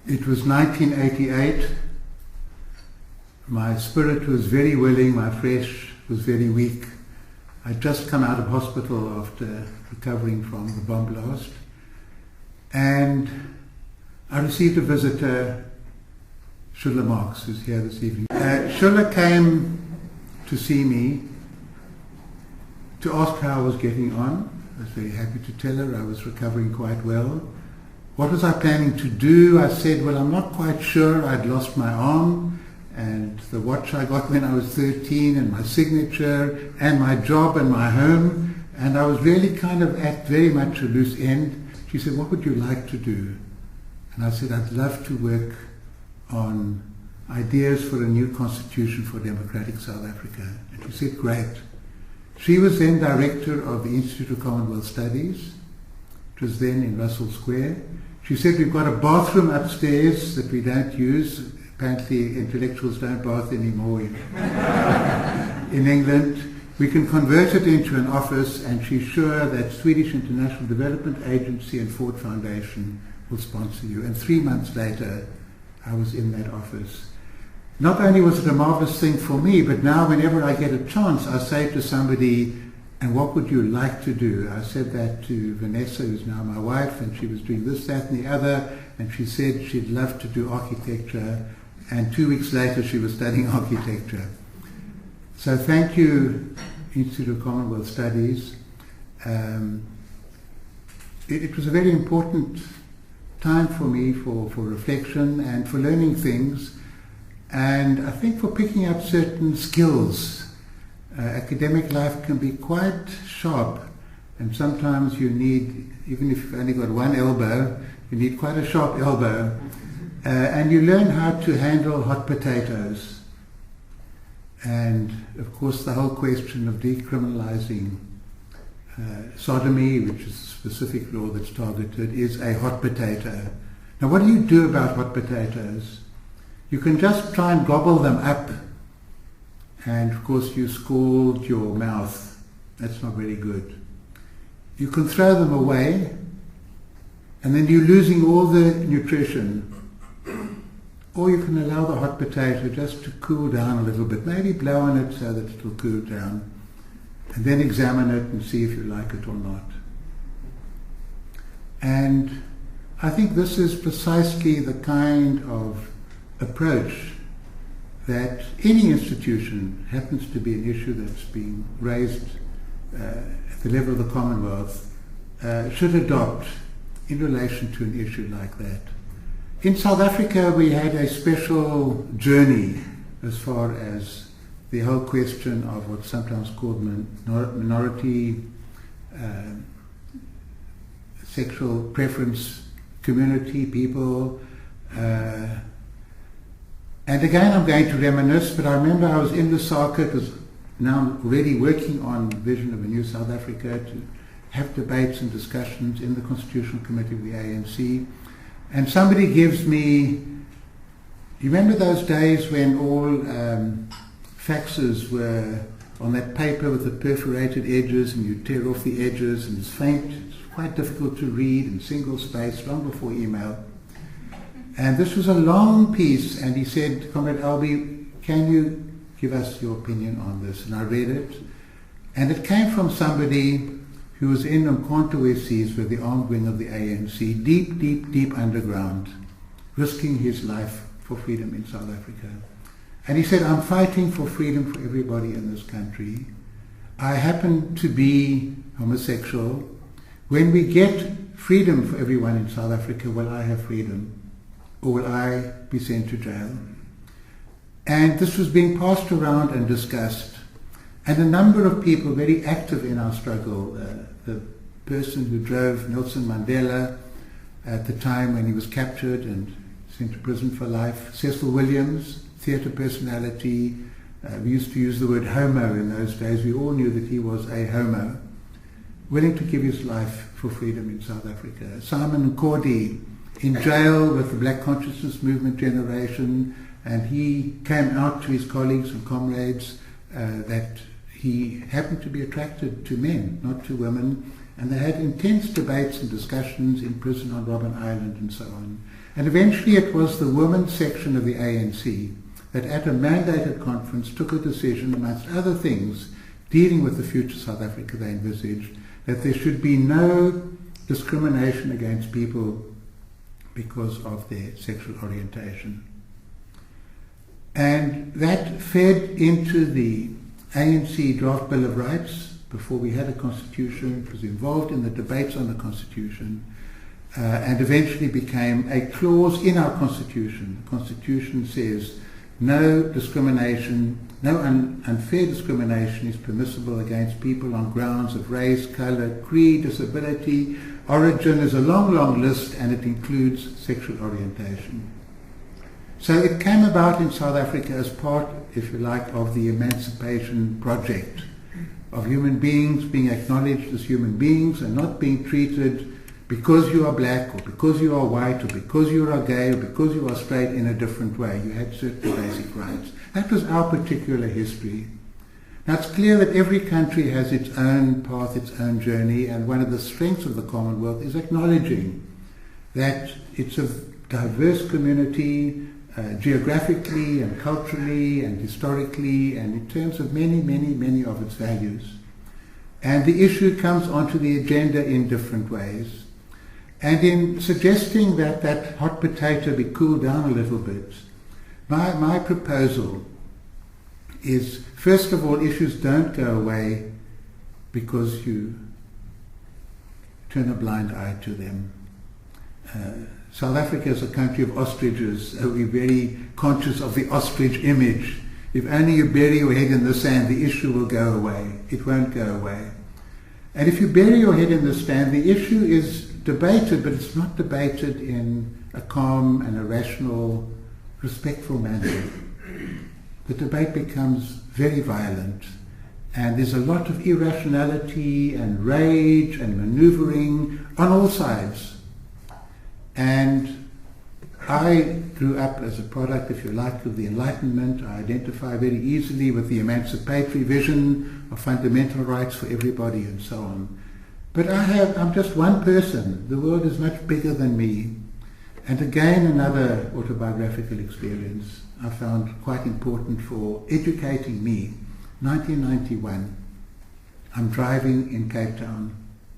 It was 1988. My spirit was very willing, my flesh was very weak. I'd just come out of hospital after recovering from the bomb blast. And I received a visitor, Schuller Marx, who's here this evening. Schuller came to see me to ask how I was getting on. I was very happy to tell her I was recovering quite well. What was I planning to do? I said, well, I'm not quite sure. I'd lost my arm and the watch I got when I was 13 and my signature and my job and my home. And I was really kind of at very much a loose end. She said, what would you like to do? And I said, I'd love to work on ideas for a new constitution for democratic South Africa. And she said, great. She was then director of the Institute of Commonwealth Studies. It was then in Russell Square. She said, we've got a bathroom upstairs that we don't use. Apparently intellectuals don't bath anymore in England. We can convert it into an office, and she's sure that Swedish International Development Agency and Ford Foundation will sponsor you. And 3 months later, I was in that office. Not only was it a marvelous thing for me, but now whenever I get a chance, I say to somebody, and what would you like to do? I said that to Vanessa, who's now my wife, and she was doing this, that, and the other, and she said she'd love to do architecture, and 2 weeks later she was studying architecture. So thank you, Institute of Commonwealth Studies. It was a very important time for me for reflection and for learning things, and I think for picking up certain skills. Academic life can be quite sharp, and sometimes you need, even if you've only got one elbow, you need quite a sharp elbow, and you learn how to handle hot potatoes. And of course the whole question of decriminalizing sodomy, which is a specific law that's targeted, is a hot potato. Now what do you do about hot potatoes? You can just try and gobble them up, and of course you scald your mouth. That's not very good. You can throw them away, and then you're losing all the nutrition. Or you can allow the hot potato just to cool down a little bit, maybe blow on it so that it will cool down, and then examine it and see if you like it or not. And I think this is precisely the kind of approach that any institution, happens to be an issue that's being raised at the level of the Commonwealth, should adopt in relation to an issue like that. In South Africa, we had a special journey as far as the whole question of what's sometimes called minority sexual preference community people. And again, I'm going to reminisce, but I remember I was in Lusaka. It was now already working on the vision of a new South Africa, to have debates and discussions in the Constitutional Committee of the ANC. And somebody gives me, you remember those days when all faxes were on that paper with the perforated edges, and you tear off the edges, and it's faint, it's quite difficult to read, and single space, long before email. And this was a long piece, and he said, Comrade Albie, can you give us your opinion on this? And I read it, and it came from somebody who was in Umkhonto Wesizwe with the armed wing of the ANC, deep, deep, deep underground, risking his life for freedom in South Africa. And he said, I'm fighting for freedom for everybody in this country. I happen to be homosexual. When we get freedom for everyone in South Africa, will I have freedom? Or will I be sent to jail? And this was being passed around and discussed. And a number of people very active in our struggle, the person who drove Nelson Mandela at the time when he was captured and sent to prison for life, Cecil Williams, theatre personality. We used to use the word homo in those days. We all knew that he was a homo, willing to give his life for freedom in South Africa. Simon Nkosi, in jail with the Black Consciousness Movement generation, and he came out to his colleagues and comrades that he happened to be attracted to men, not to women, and they had intense debates and discussions in prison on Robben Island and so on. And eventually it was the women's section of the ANC that at a mandated conference took a decision, amongst other things, dealing with the future South Africa they envisaged, that there should be no discrimination against people because of their sexual orientation. And that fed into the ANC draft Bill of Rights before we had a constitution. It was involved in the debates on the constitution and eventually became a clause in our constitution. The constitution says no discrimination, no unfair discrimination is permissible against people on grounds of race, colour, creed, disability, origin. Is a long, long list, and it includes sexual orientation. So it came about in South Africa as part, if you like, of the emancipation project of human beings being acknowledged as human beings and not being treated because you are black or because you are white or because you are gay or because you are straight in a different way. You had certain basic rights. That was our particular history. Now it's clear that every country has its own path, its own journey, and one of the strengths of the Commonwealth is acknowledging that it's a diverse community, geographically and culturally and historically and in terms of many, many, many of its values. And the issue comes onto the agenda in different ways. And in suggesting that that hot potato be cooled down a little bit, my proposal is, first of all, issues don't go away because you turn a blind eye to them. South Africa is a country of ostriches. We're very conscious of the ostrich image. If only you bury your head in the sand, the issue will go away. It won't go away. And if you bury your head in the sand, the issue is debated, but it's not debated in a calm and a rational, respectful manner. The debate becomes very violent, and there's a lot of irrationality and rage and maneuvering on all sides. And I grew up as a product, if you like, of the Enlightenment. I identify very easily with the emancipatory vision of fundamental rights for everybody and so on. But I'm just one person. The world is much bigger than me. And again, another autobiographical experience I found quite important for educating me. 1991, I'm driving in Cape Town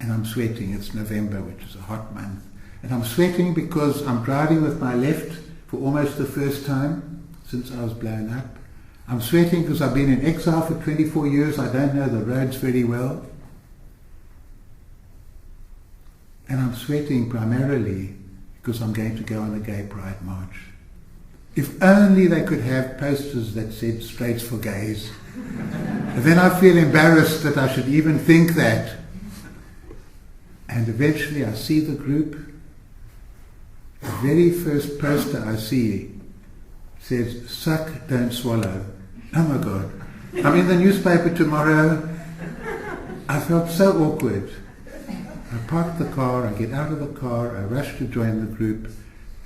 and I'm sweating. It's November, which is a hot month. And I'm sweating because I'm driving with my left for almost the first time since I was blown up. I'm sweating because I've been in exile for 24 years. I don't know the roads very well. And I'm sweating primarily because I'm going to go on a gay pride march. If only they could have posters that said "Straights for Gays." And then I feel embarrassed that I should even think that. And eventually I see the group. The very first poster I see says, "Suck, don't swallow." Oh my God. I'm in the newspaper tomorrow. I felt so awkward. I park the car, I get out of the car, I rush to join the group,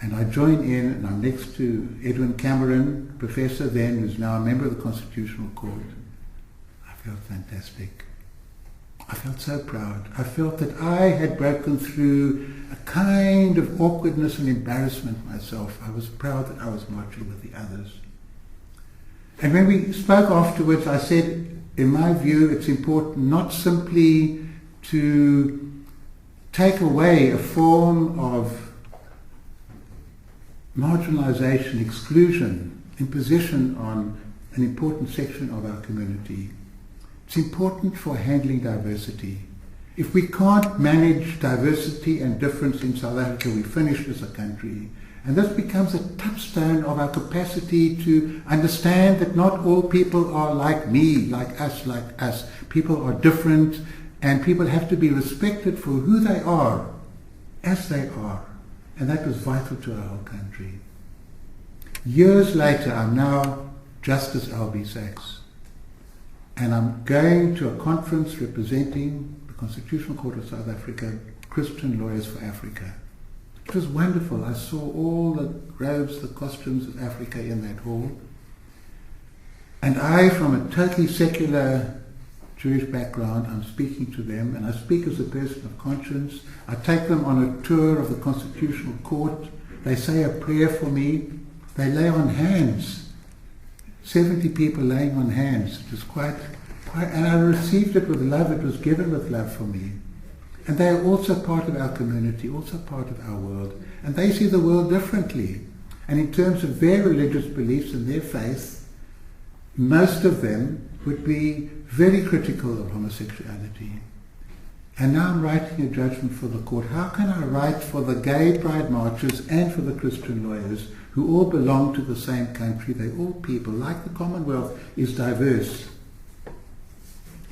and I join in, and I'm next to Edwin Cameron, professor then, who's now a member of the Constitutional Court. I felt fantastic. I felt so proud. I felt that I had broken through a kind of awkwardness and embarrassment myself. I was proud that I was marching with the others. And when we spoke afterwards, I said, in my view, it's important not simply to take away a form of marginalization, exclusion, imposition on an important section of our community. It's important for handling diversity. If we can't manage diversity and difference in South Africa, we're finished as a country. And this becomes a touchstone of our capacity to understand that not all people are like me, like us. People are different, and people have to be respected for who they are, as they are. And that was vital to our whole country. Years later, I'm now Justice Albie Sachs. And I'm going to a conference representing the Constitutional Court of South Africa, Christian Lawyers for Africa. It was wonderful. I saw all the robes, the costumes of Africa in that hall. And I, from a totally secular Jewish background, I'm speaking to them, and I speak as a person of conscience. I take them on a tour of the Constitutional Court, they say a prayer for me, they lay on hands. 70 people laying on hands. It was quite, and I received it with love. It was given with love for me. And they are also part of our community, also part of our world. And they see the world differently. And in terms of their religious beliefs and their faith, most of them would be very critical of homosexuality. And now I'm writing a judgment for the court. How can I write for the gay pride marchers and for the Christian lawyers who all belong to the same country? They're all people. Like the Commonwealth is diverse.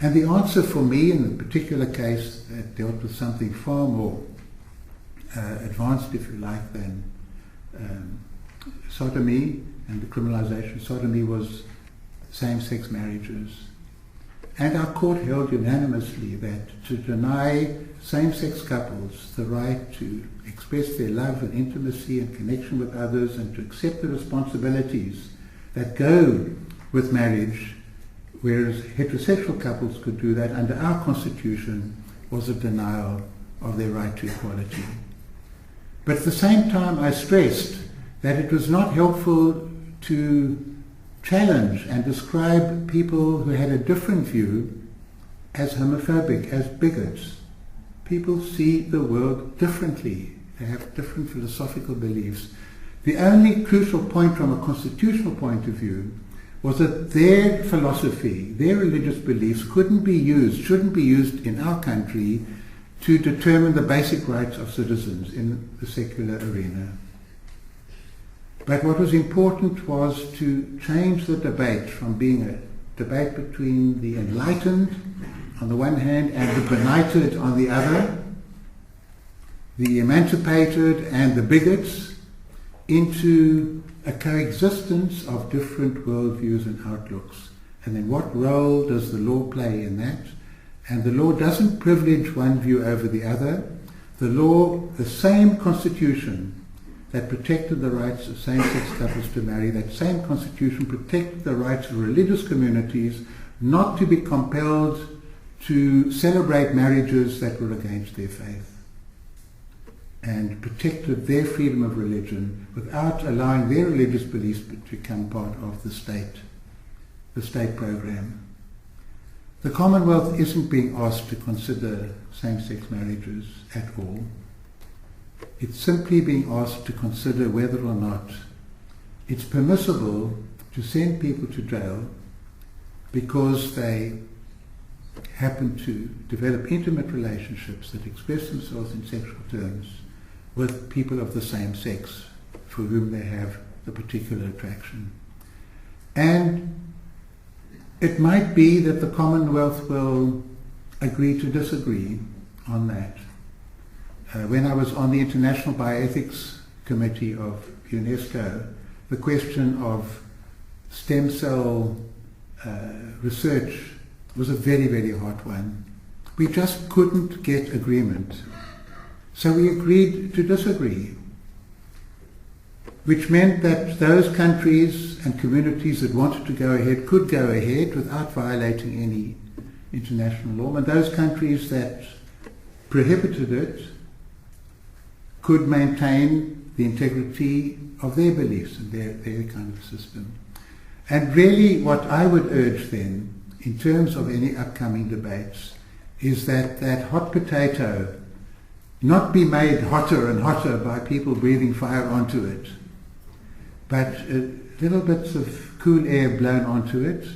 And the answer for me in the particular case dealt with something far more advanced, if you like, than sodomy and the criminalization of sodomy was same-sex marriages. And our court held unanimously that to deny same-sex couples the right to express their love and intimacy and connection with others and to accept the responsibilities that go with marriage, whereas heterosexual couples could do that under our constitution, was a denial of their right to equality. But at the same time, I stressed that it was not helpful to challenge and describe people who had a different view as homophobic, as bigots. People see the world differently. They have different philosophical beliefs. The only crucial point from a constitutional point of view was that their philosophy, their religious beliefs shouldn't be used in our country to determine the basic rights of citizens in the secular arena. But what was important was to change the debate from being a debate between the enlightened on the one hand and the benighted on the other, the emancipated and the bigots, into a coexistence of different worldviews and outlooks. And then what role does the law play in that? And the law doesn't privilege one view over the other. The law, the same constitution that protected the rights of same-sex couples to marry, that same constitution protected the rights of religious communities not to be compelled to celebrate marriages that were against their faith, and protected their freedom of religion without allowing their religious beliefs to become part of the state program. The Commonwealth isn't being asked to consider same-sex marriages at all. It's simply being asked to consider whether or not it's permissible to send people to jail because they happen to develop intimate relationships that express themselves in sexual terms with people of the same sex for whom they have a particular attraction. And it might be that the Commonwealth will agree to disagree on that. When I was on the International Bioethics Committee of UNESCO, the question of stem cell research was a very, very hot one. We just couldn't get agreement. So we agreed to disagree, which meant that those countries and communities that wanted to go ahead could go ahead without violating any international law, and those countries that prohibited it could maintain the integrity of their beliefs and their kind of system. And really what I would urge then, in terms of any upcoming debates, is that that hot potato not be made hotter and hotter by people breathing fire onto it, but little bits of cool air blown onto it,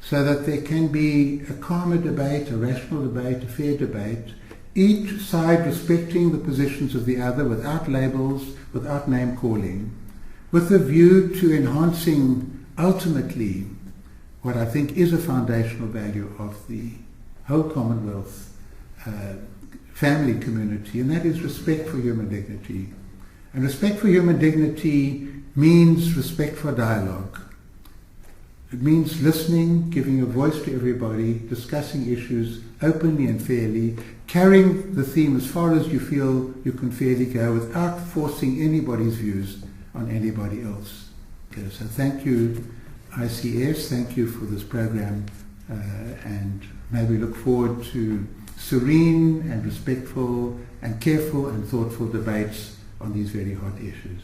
so that there can be a calmer debate, a rational debate, a fair debate, each side respecting the positions of the other without labels, without name calling, with a view to enhancing ultimately what I think is a foundational value of the whole Commonwealth family community, and that is respect for human dignity. And respect for human dignity means respect for dialogue. It means listening, giving a voice to everybody, discussing issues openly and fairly, carrying the theme as far as you feel you can fairly go without forcing anybody's views on anybody else. Okay, so thank you, ICS, thank you for this program, and may we look forward to serene and respectful and careful and thoughtful debates on these very hot issues.